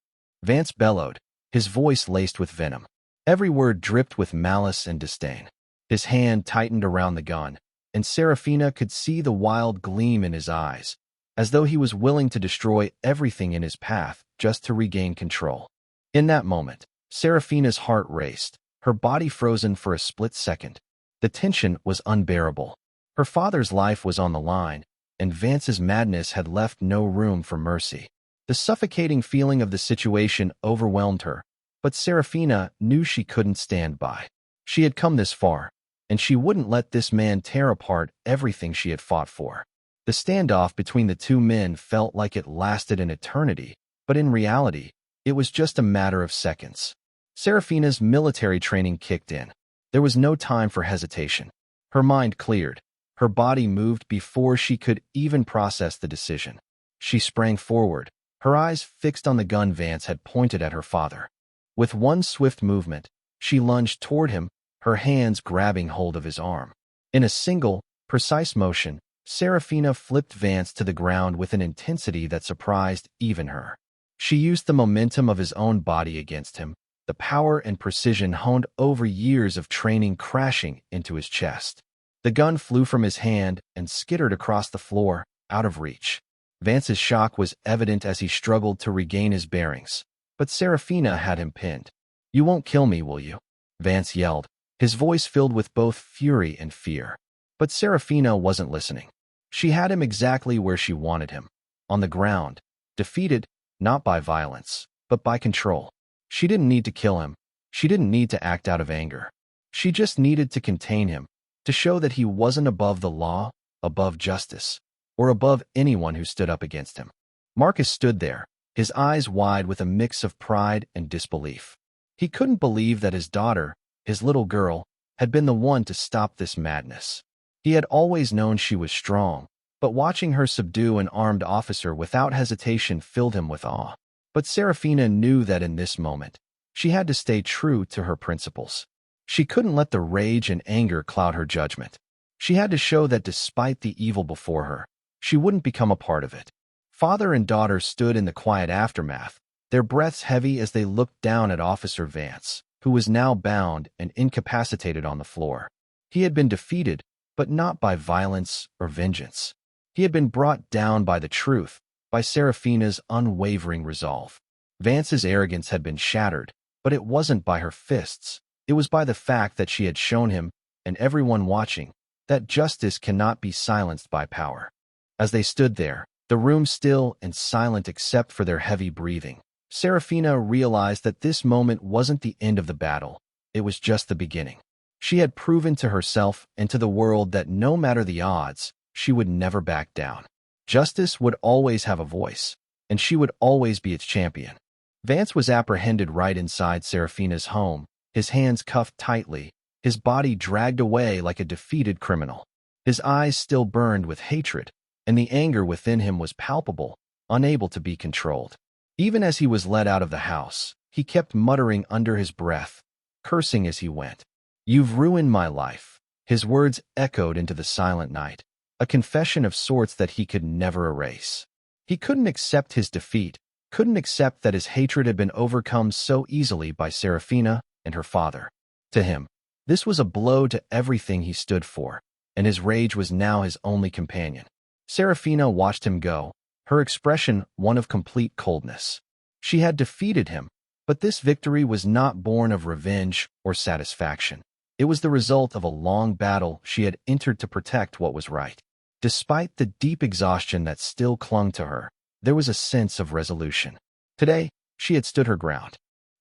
Vance bellowed, his voice laced with venom. Every word dripped with malice and disdain. His hand tightened around the gun, and Serafina could see the wild gleam in his eyes, as though he was willing to destroy everything in his path just to regain control. In that moment, Serafina's heart raced, her body frozen for a split second. The tension was unbearable. Her father's life was on the line, and Vance's madness had left no room for mercy. The suffocating feeling of the situation overwhelmed her, but Serafina knew she couldn't stand by. She had come this far, and she wouldn't let this man tear apart everything she had fought for. The standoff between the two men felt like it lasted an eternity, but in reality, it was just a matter of seconds. Serafina's military training kicked in. There was no time for hesitation. Her mind cleared. Her body moved before she could even process the decision. She sprang forward, her eyes fixed on the gun Vance had pointed at her father. With one swift movement, she lunged toward him, her hands grabbing hold of his arm. In a single, precise motion, Serafina flipped Vance to the ground with an intensity that surprised even her. She used the momentum of his own body against him, the power and precision honed over years of training crashing into his chest. The gun flew from his hand and skittered across the floor, out of reach. Vance's shock was evident as he struggled to regain his bearings, but Serafina had him pinned. "You won't kill me, will you?" Vance yelled, his voice filled with both fury and fear. But Serafina wasn't listening. She had him exactly where she wanted him, on the ground, defeated, not by violence, but by control. She didn't need to kill him. She didn't need to act out of anger. She just needed to contain him, to show that he wasn't above the law, above justice, or above anyone who stood up against him. Marcus stood there, his eyes wide with a mix of pride and disbelief. He couldn't believe that his daughter, his little girl, had been the one to stop this madness. He had always known she was strong, but watching her subdue an armed officer without hesitation filled him with awe. But Serafina knew that in this moment, she had to stay true to her principles. She couldn't let the rage and anger cloud her judgment. She had to show that despite the evil before her, she wouldn't become a part of it. Father and daughter stood in the quiet aftermath, their breaths heavy as they looked down at Officer Vance, who was now bound and incapacitated on the floor. He had been defeated, but not by violence or vengeance. He had been brought down by the truth, by Serafina's unwavering resolve. Vance's arrogance had been shattered, but it wasn't by her fists. It was by the fact that she had shown him, and everyone watching, that justice cannot be silenced by power. As they stood there, the room still and silent except for their heavy breathing, Serafina realized that this moment wasn't the end of the battle. It was just the beginning. She had proven to herself and to the world that no matter the odds, she would never back down. Justice would always have a voice, and she would always be its champion. Vance was apprehended right inside Serafina's home, his hands cuffed tightly, his body dragged away like a defeated criminal. His eyes still burned with hatred, and the anger within him was palpable, unable to be controlled. Even as he was led out of the house, he kept muttering under his breath, cursing as he went. "You've ruined my life." His words echoed into the silent night, a confession of sorts that he could never erase. He couldn't accept his defeat, couldn't accept that his hatred had been overcome so easily by Serafina and her father. To him, this was a blow to everything he stood for, and his rage was now his only companion. Serafina watched him go, her expression one of complete coldness. She had defeated him, but this victory was not born of revenge or satisfaction. It was the result of a long battle she had entered to protect what was right. Despite the deep exhaustion that still clung to her, there was a sense of resolution. Today, she had stood her ground.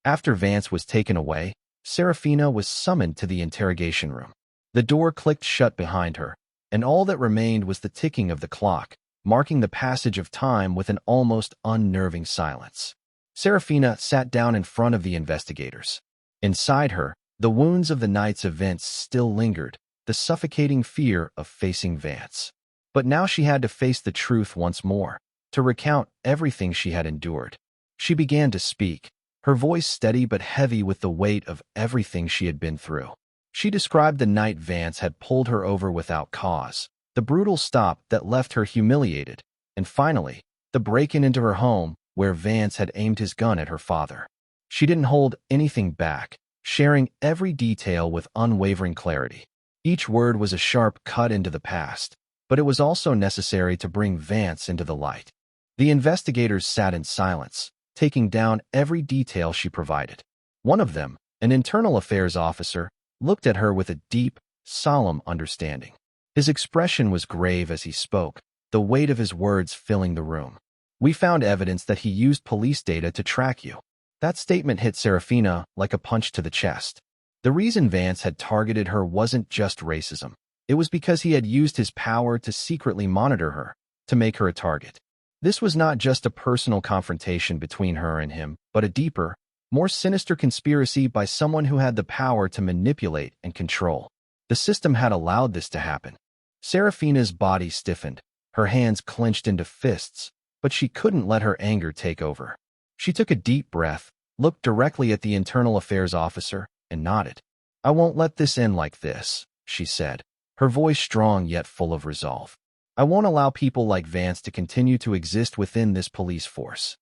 After Vance was taken away, Serafina was summoned to the interrogation room. The door clicked shut behind her, and all that remained was the ticking of the clock, marking the passage of time with an almost unnerving silence. Serafina sat down in front of the investigators. Inside her, the wounds of the night's events still lingered, the suffocating fear of facing Vance. But now she had to face the truth once more, to recount everything she had endured. She began to speak, her voice steady but heavy with the weight of everything she had been through. She described the night Vance had pulled her over without cause, the brutal stop that left her humiliated, and finally, the break-in into her home where Vance had aimed his gun at her father. She didn't hold anything back, sharing every detail with unwavering clarity. Each word was a sharp cut into the past, but it was also necessary to bring Vance into the light. The investigators sat in silence, taking down every detail she provided. One of them, an internal affairs officer, looked at her with a deep, solemn understanding. His expression was grave as he spoke, the weight of his words filling the room. "We found evidence that he used police data to track you." That statement hit Serafina like a punch to the chest. The reason Vance had targeted her wasn't just racism. It was because he had used his power to secretly monitor her, to make her a target. This was not just a personal confrontation between her and him, but a deeper, more sinister conspiracy by someone who had the power to manipulate and control. The system had allowed this to happen. Serafina's body stiffened, her hands clenched into fists, but she couldn't let her anger take over. She took a deep breath, looked directly at the internal affairs officer, and nodded. "I won't let this end like this," she said, her voice strong yet full of resolve. "I won't allow people like Vance to continue to exist within this police force."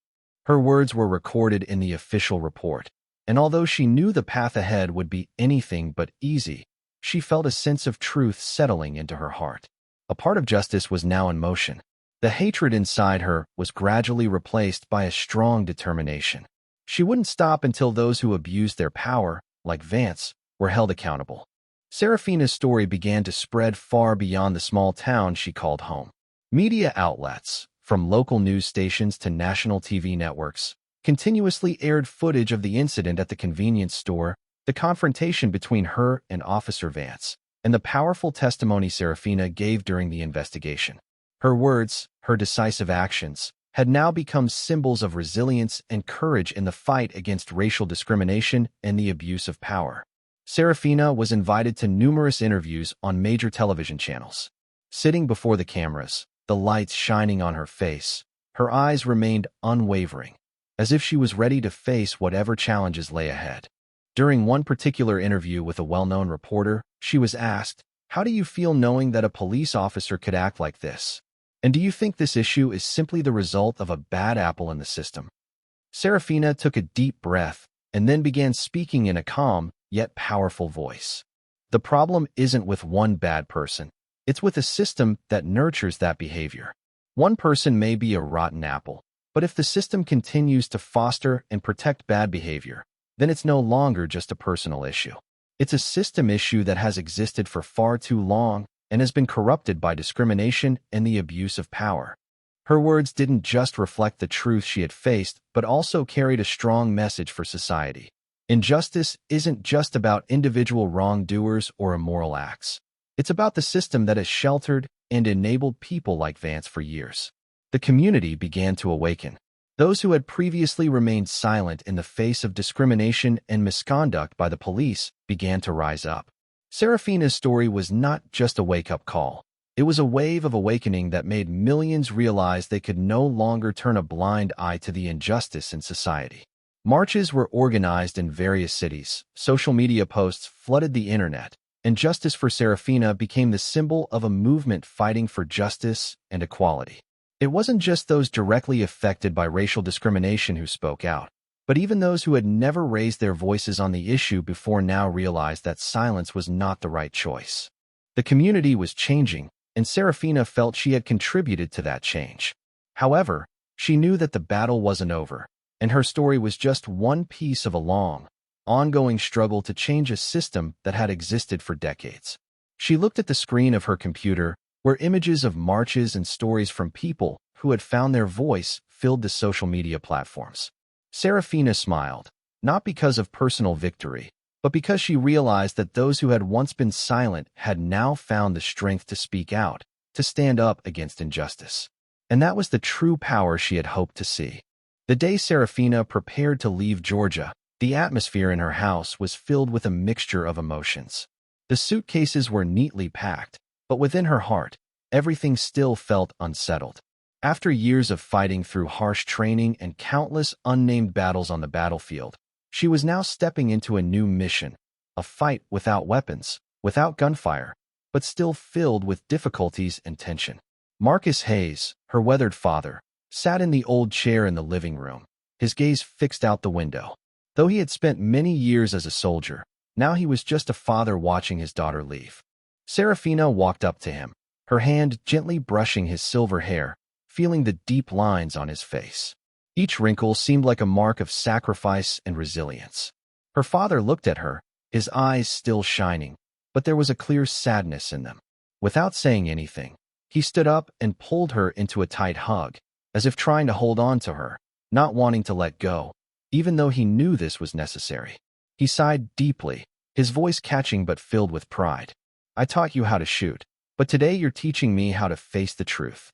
Her words were recorded in the official report, and although she knew the path ahead would be anything but easy, she felt a sense of truth settling into her heart. A part of justice was now in motion. The hatred inside her was gradually replaced by a strong determination. She wouldn't stop until those who abused their power, like Vance, were held accountable. Serafina's story began to spread far beyond the small town she called home. Media outlets, from local news stations to national TV networks, continuously aired footage of the incident at the convenience store, the confrontation between her and Officer Vance, and the powerful testimony Serafina gave during the investigation. Her words, her decisive actions, had now become symbols of resilience and courage in the fight against racial discrimination and the abuse of power. Serafina was invited to numerous interviews on major television channels. Sitting before the cameras, the lights shining on her face, her eyes remained unwavering, as if she was ready to face whatever challenges lay ahead. During one particular interview with a well-known reporter, she was asked, "How do you feel knowing that a police officer could act like this? And do you think this issue is simply the result of a bad apple in the system?" Serafina took a deep breath and then began speaking in a calm yet powerful voice. The problem isn't with one bad person. It's with a system that nurtures that behavior. One person may be a rotten apple, but if the system continues to foster and protect bad behavior, then it's no longer just a personal issue. It's a system issue that has existed for far too long and has been corrupted by discrimination and the abuse of power. Her words didn't just reflect the truth she had faced, but also carried a strong message for society. Injustice isn't just about individual wrongdoers or immoral acts. It's about the system that has sheltered and enabled people like Vance for years. The community began to awaken. Those who had previously remained silent in the face of discrimination and misconduct by the police began to rise up. Serafina's story was not just a wake-up call. It was a wave of awakening that made millions realize they could no longer turn a blind eye to the injustice in society. Marches were organized in various cities, social media posts flooded the internet, and Justice for Serafina became the symbol of a movement fighting for justice and equality. It wasn't just those directly affected by racial discrimination who spoke out, but even those who had never raised their voices on the issue before now realized that silence was not the right choice. The community was changing, and Serafina felt she had contributed to that change. However, she knew that the battle wasn't over, and her story was just one piece of a long, ongoing struggle to change a system that had existed for decades. She looked at the screen of her computer, where images of marches and stories from people who had found their voice filled the social media platforms. Serafina smiled, not because of personal victory, but because she realized that those who had once been silent had now found the strength to speak out, to stand up against injustice. And that was the true power she had hoped to see. The day Serafina prepared to leave Georgia, the atmosphere in her house was filled with a mixture of emotions. The suitcases were neatly packed, but within her heart, everything still felt unsettled. After years of fighting through harsh training and countless unnamed battles on the battlefield, she was now stepping into a new mission, a fight without weapons, without gunfire, but still filled with difficulties and tension. Marcus Hayes, her weathered father, sat in the old chair in the living room, his gaze fixed out the window. Though he had spent many years as a soldier, now he was just a father watching his daughter leave. Serafina walked up to him, her hand gently brushing his silver hair, feeling the deep lines on his face. Each wrinkle seemed like a mark of sacrifice and resilience. Her father looked at her, his eyes still shining, but there was a clear sadness in them. Without saying anything, he stood up and pulled her into a tight hug, as if trying to hold on to her, not wanting to let go, even though he knew this was necessary. He sighed deeply, his voice catching but filled with pride. "I taught you how to shoot, but today you're teaching me how to face the truth."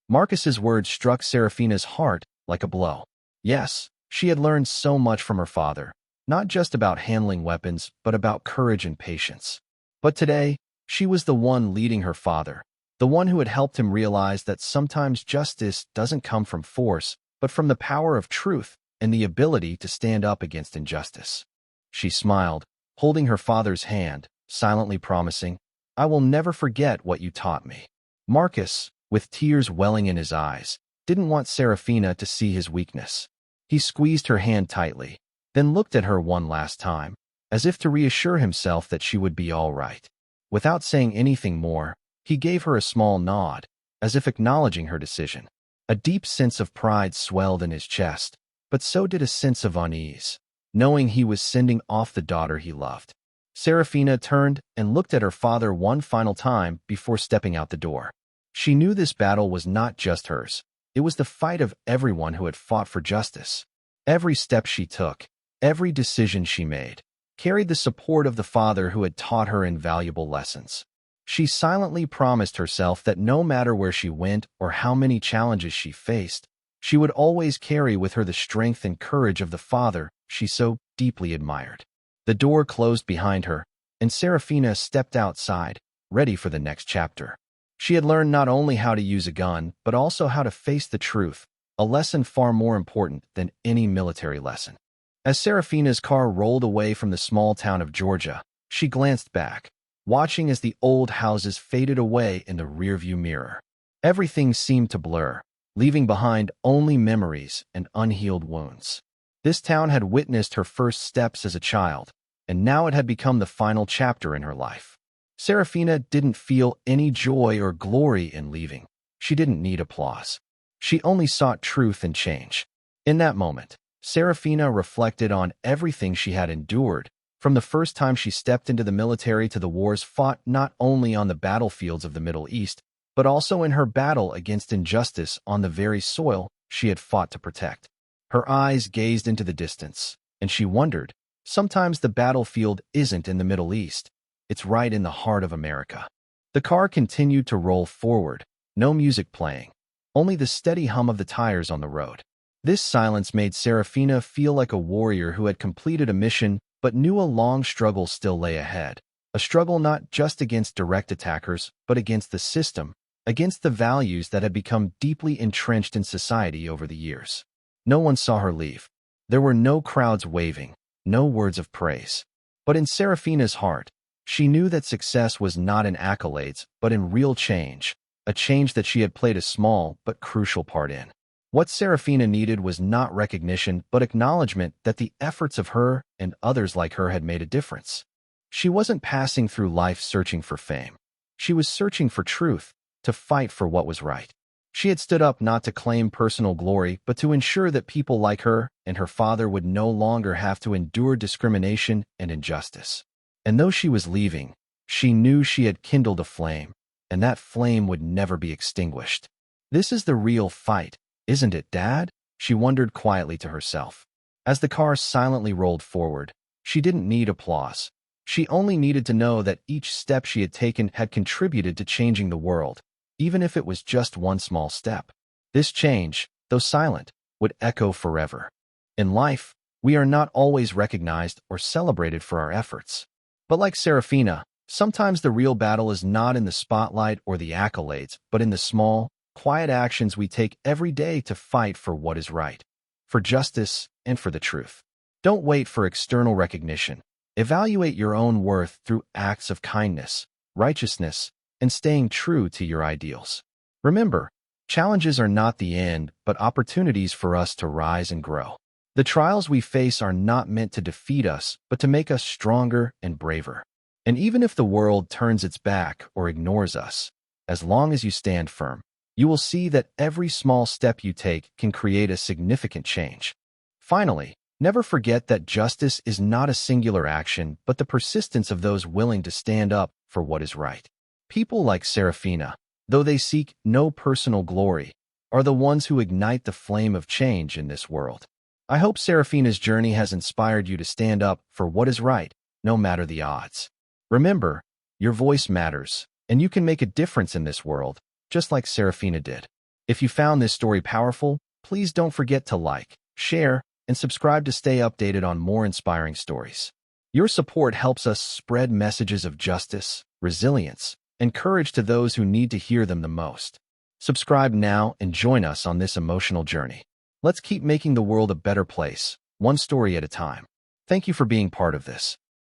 Marcus's words struck Serafina's heart like a blow. Yes, she had learned so much from her father, not just about handling weapons, but about courage and patience. But today, she was the one leading her father, the one who had helped him realize that sometimes justice doesn't come from force, but from the power of truth and the ability to stand up against injustice. She smiled, holding her father's hand, silently promising, "I will never forget what you taught me." Marcus, with tears welling in his eyes, didn't want Serafina to see his weakness. He squeezed her hand tightly, then looked at her one last time, as if to reassure himself that she would be all right. Without saying anything more, he gave her a small nod, as if acknowledging her decision. A deep sense of pride swelled in his chest, but so did a sense of unease, knowing he was sending off the daughter he loved. Serafina turned and looked at her father one final time before stepping out the door. She knew this battle was not just hers. It was the fight of everyone who had fought for justice. Every step she took, every decision she made, carried the support of the father who had taught her invaluable lessons. She silently promised herself that no matter where she went or how many challenges she faced, She would always carry with her the strength and courage of the father she so deeply admired. The door closed behind her, and Serafina stepped outside, ready for the next chapter. She had learned not only how to use a gun, but also how to face the truth, a lesson far more important than any military lesson. As Serafina's car rolled away from the small town of Georgia, she glanced back, watching as the old houses faded away in the rearview mirror. Everything seemed to blur, leaving behind only memories and unhealed wounds. This town had witnessed her first steps as a child, and now it had become the final chapter in her life. Serafina didn't feel any joy or glory in leaving. She didn't need applause. She only sought truth and change. In that moment, Serafina reflected on everything she had endured, from the first time she stepped into the military to the wars fought not only on the battlefields of the Middle East, but also in her battle against injustice on the very soil she had fought to protect. Her eyes gazed into the distance, and she wondered, sometimes the battlefield isn't in the Middle East, it's right in the heart of America. The car continued to roll forward, no music playing, only the steady hum of the tires on the road. This silence made Serafina feel like a warrior who had completed a mission but knew a long struggle still lay ahead. A struggle not just against direct attackers, but against the system, against the values that had become deeply entrenched in society over the years. No one saw her leave. There were no crowds waving, no words of praise. But in Serafina's heart, she knew that success was not in accolades, but in real change, a change that she had played a small but crucial part in. What Serafina needed was not recognition, but acknowledgement that the efforts of her and others like her had made a difference. She wasn't passing through life searching for fame. She was searching for truth, to fight for what was right. She had stood up not to claim personal glory, but to ensure that people like her and her father would no longer have to endure discrimination and injustice. And though she was leaving, she knew she had kindled a flame, and that flame would never be extinguished. This is the real fight, isn't it, Dad? She wondered quietly to herself. As the car silently rolled forward, she didn't need applause. She only needed to know that each step she had taken had contributed to changing the world, even if it was just one small step. This change, though silent, would echo forever. In life, we are not always recognized or celebrated for our efforts. But like Serafina, sometimes the real battle is not in the spotlight or the accolades, but in the small, quiet actions we take every day to fight for what is right, for justice, and for the truth. Don't wait for external recognition. Evaluate your own worth through acts of kindness, righteousness, and staying true to your ideals. Remember, challenges are not the end, but opportunities for us to rise and grow. The trials we face are not meant to defeat us, but to make us stronger and braver. And even if the world turns its back or ignores us, as long as you stand firm, you will see that every small step you take can create a significant change. Finally, never forget that justice is not a singular action, but the persistence of those willing to stand up for what is right. People like Serafina, though they seek no personal glory, are the ones who ignite the flame of change in this world. I hope Serafina's journey has inspired you to stand up for what is right, no matter the odds. Remember, your voice matters, and you can make a difference in this world, just like Serafina did. If you found this story powerful, please don't forget to like, share, and subscribe to stay updated on more inspiring stories. Your support helps us spread messages of justice, resilience, and courage to those who need to hear them the most. Subscribe now and join us on this emotional journey. Let's keep making the world a better place, one story at a time. Thank you for being part of this.